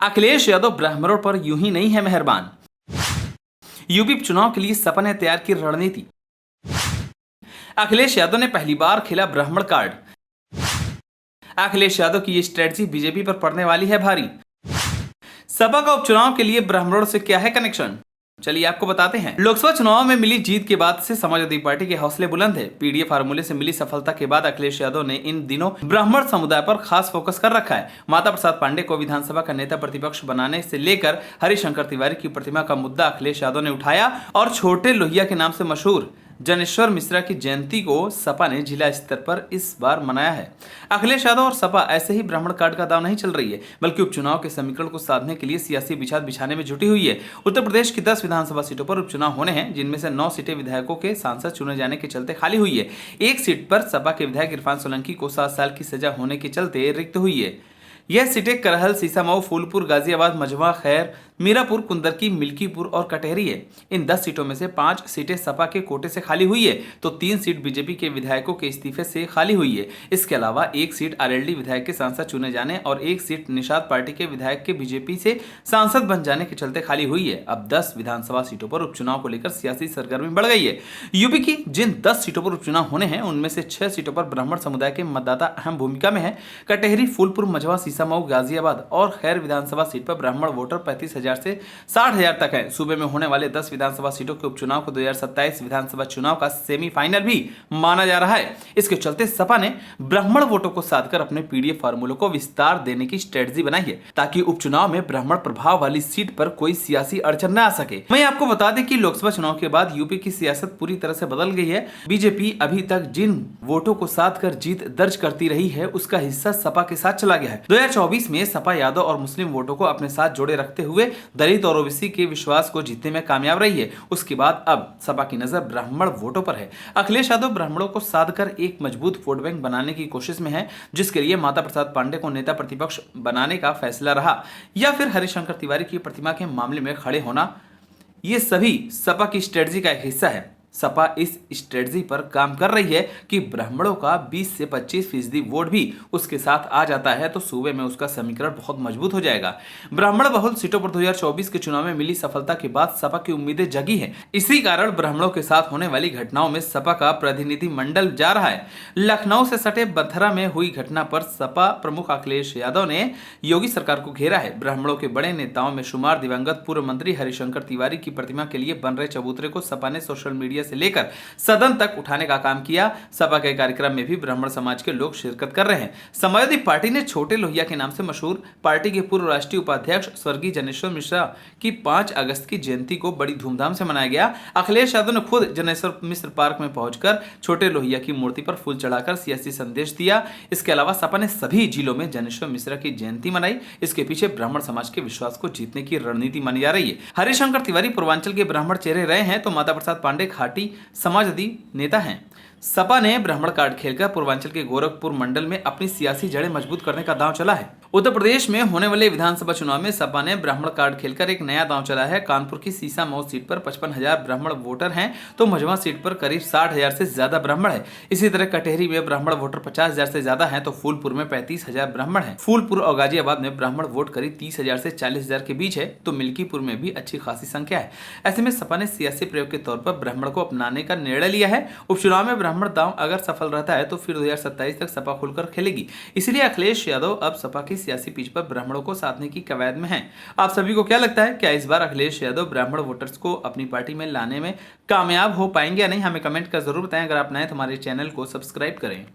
अखिलेश यादव ब्राह्मणों पर यूं ही नहीं है मेहरबान। यूपी चुनाव के लिए सपा ने तैयार की रणनीति। अखिलेश यादव ने पहली बार खेला ब्राह्मण कार्ड। अखिलेश यादव की ये स्ट्रेटजी बीजेपी पर पड़ने वाली है भारी। सपा का उपचुनाव के लिए ब्राह्मणों से क्या है कनेक्शन, चलिए आपको बताते हैं। लोकसभा चुनाव में मिली जीत के बाद से समाजवादी पार्टी के हौसले बुलंद है। पीडीए फार्मूले से मिली सफलता के बाद अखिलेश यादव ने इन दिनों ब्राह्मण समुदाय पर खास फोकस कर रखा है। माता प्रसाद पांडे को विधानसभा का नेता प्रतिपक्ष बनाने से लेकर हरिशंकर तिवारी की प्रतिमा का मुद्दा अखिलेश यादव ने उठाया और छोटे लोहिया के नाम से मशहूर जनेश्वर मिश्रा की जयंती को सपा ने जिला स्तर पर इस बार मनाया है। अखिलेश यादव और सपा ऐसे ही ब्राह्मण कार्ड का दाव नहीं चल रही है, बल्कि उपचुनाव के समीकरण को साधने के लिए सियासी बिछाद बिछाने में जुटी हुई है। उत्तर प्रदेश की 10 विधानसभा सीटों पर उपचुनाव होने हैं, जिनमें से 9 सीटें विधायकों के सांसद चुने जाने के चलते खाली हुई है। एक सीट पर सपा के विधायक इरफान सोलंकी को 7 साल की सजा होने के चलते रिक्त हुई है। यह सीटें करहल, सीसामऊ, फूलपुर, गाजियाबाद, मझवा, खैर, मीरापुर, कुंदरकी, मिल्कीपुर और कटहरी है। इन 10 सीटों में से 5 सीटें सपा के कोटे से खाली हुई है, तो 3 सीट बीजेपी के विधायकों के इस्तीफे से खाली हुई है। इसके अलावा 1 सीट आरएलडी विधायक के सांसद चुने जाने और 1 सीट निषाद पार्टी के विधायक के बीजेपी से सांसद बन जाने के चलते खाली हुई है। अब 10 विधानसभा सीटों पर उपचुनाव को लेकर सियासी सरगर्मी बढ़ गई है। यूपी की जिन 10 सीटों पर उपचुनाव होने हैं, उनमें से 6 सीटों पर ब्राह्मण समुदाय के मतदाता अहम भूमिका में है। कटहरी, फूलपुर, मझवा, सीसामऊ, गाजियाबाद और खैर विधानसभा सीट पर ब्राह्मण वोटर 35,000 से 60,000 तक है। सूबे में होने वाले 10 विधानसभा सीटों के उपचुनाव को 2027 विधानसभा चुनाव का सेमीफाइनल भी माना जा रहा है। इसके चलते सपा ने ब्राह्मण वोटों को साधकर अपने पीडीएफ फार्मूलों को विस्तार देने की स्ट्रेटजी बनाई है, ताकि उपचुनाव में ब्राह्मण प्रभाव वाली सीट पर कोई सियासी अड़चन न आ सके। वहीं आपको बता दें कि लोकसभा चुनाव के बाद यूपी की सियासत पूरी तरह से बदल गई है। बीजेपी अभी तक जिन वोटों को साधकर जीत दर्ज करती रही है, उसका हिस्सा सपा के साथ चला गया है। 2024 में सपा यादव और मुस्लिम वोटों को अपने साथ जोड़े रखते हुए दलित और ओबीसी के विश्वास को जीतने में कामयाब रही है। उसके बाद अब सपा की नजर ब्राह्मण वोटों पर है। अखिलेश यादव ब्राह्मणों को साधकर एक मजबूत वोट बैंक बनाने की कोशिश में है, जिसके लिए माता प्रसाद पांडे को नेता प्रतिपक्ष बनाने का फैसला रहा या फिर हरिशंकर तिवारी की प्रतिमा के मामले में खड़े होना, ये सभी सपा की स्ट्रेटजी का एक हिस्सा है। सपा इस स्ट्रेटजी पर काम कर रही है कि ब्राह्मणों का 20 से 25% वोट भी उसके साथ आ जाता है तो सूबे में उसका समीकरण बहुत मजबूत हो जाएगा। ब्राह्मण बहुल सीटों पर 2024 के चुनाव में मिली सफलता के बाद सपा की उम्मीदें जगी हैं। इसी कारण ब्राह्मणों के साथ होने वाली घटनाओं में सपा का प्रतिनिधि मंडल जा रहा है। लखनऊ से सटे बथरा में हुई घटना पर सपा प्रमुख अखिलेश यादव ने योगी सरकार को घेरा है। ब्राह्मणों के बड़े नेताओं में शुमार दिवंगत पूर्व मंत्री हरिशंकर तिवारी की प्रतिमा के लिए बन रहे चबूतरे को सपा ने सोशल मीडिया से लेकर सदन तक उठाने का काम किया। सपा के कार्यक्रम में भी ब्राह्मण समाज के लोग शिरकत कर रहे हैं। समाजवादी पार्टी ने छोटे लोहिया के नाम से मशहूर पार्टी के पूर्व राष्ट्रीय उपाध्यक्ष स्वर्गीय जनेश्वर मिश्रा की 5 अगस्त की जयंती को बड़ी धूमधाम से मनाया गया। अखिलेश यादव ने खुद जनेश्वर मिश्र पार्क में पहुंचकर छोटे लोहिया की मूर्ति पर फूल चढ़ाकर सियासी संदेश दिया। इसके अलावा सपा ने सभी जिलों में जनेश्वर मिश्रा की जयंती मनाई। इसके पीछे ब्राह्मण समाज के विश्वास को जीतने की रणनीति मानी जा रही है। हरिशंकर तिवारी पूर्वांचल के ब्राह्मण चेहरे रहे हैं, तो माता प्रसाद पांडे खाटी समाजवादी नेता हैं। सपा ने ब्राह्मण कार्ड खेलकर पूर्वांचल के गोरखपुर मंडल में अपनी सियासी जड़ें मजबूत करने का दांव चला है। उत्तर प्रदेश में होने वाले विधानसभा चुनाव में सपा ने ब्राह्मण कार्ड खेलकर एक नया दांव चला है। कानपुर की सीसामऊ सीट पर 55,000 ब्राह्मण वोटर हैं, तो मझवा सीट पर करीब 60,000 से ज्यादा ब्राह्मण है। इसी तरह कटहरी में ब्राह्मण वोटर 50,000 से ज्यादा है, तो फूलपुर में 35,000 ब्राह्मण है। फूलपुर और गाजियाबाद में ब्राह्मण वोट करीब 30,000 से 40,000 के बीच है, तो मिल्कीपुर में भी अच्छी खासी संख्या है। ऐसे में सपा ने सियासी प्रयोग के तौर पर ब्राह्मण को अपनाने का निर्णय लिया है। उपचुनाव में ब्राह्मण दांव अगर सफल रहता है तो फिर 2027 तक सपा खुलकर खेलेगी। इसलिए अखिलेश यादव अब सपा की सियासी पिच पर ब्राह्मणों को साधने की कवायद में हैं। आप सभी को क्या लगता है, क्या इस बार अखिलेश यादव ब्राह्मण वोटर्स को अपनी पार्टी में लाने में कामयाब हो पाएंगे या नहीं? हमें कमेंट कर जरूर बताएं। अगर आप नए तो हमारे चैनल को सब्सक्राइब करें।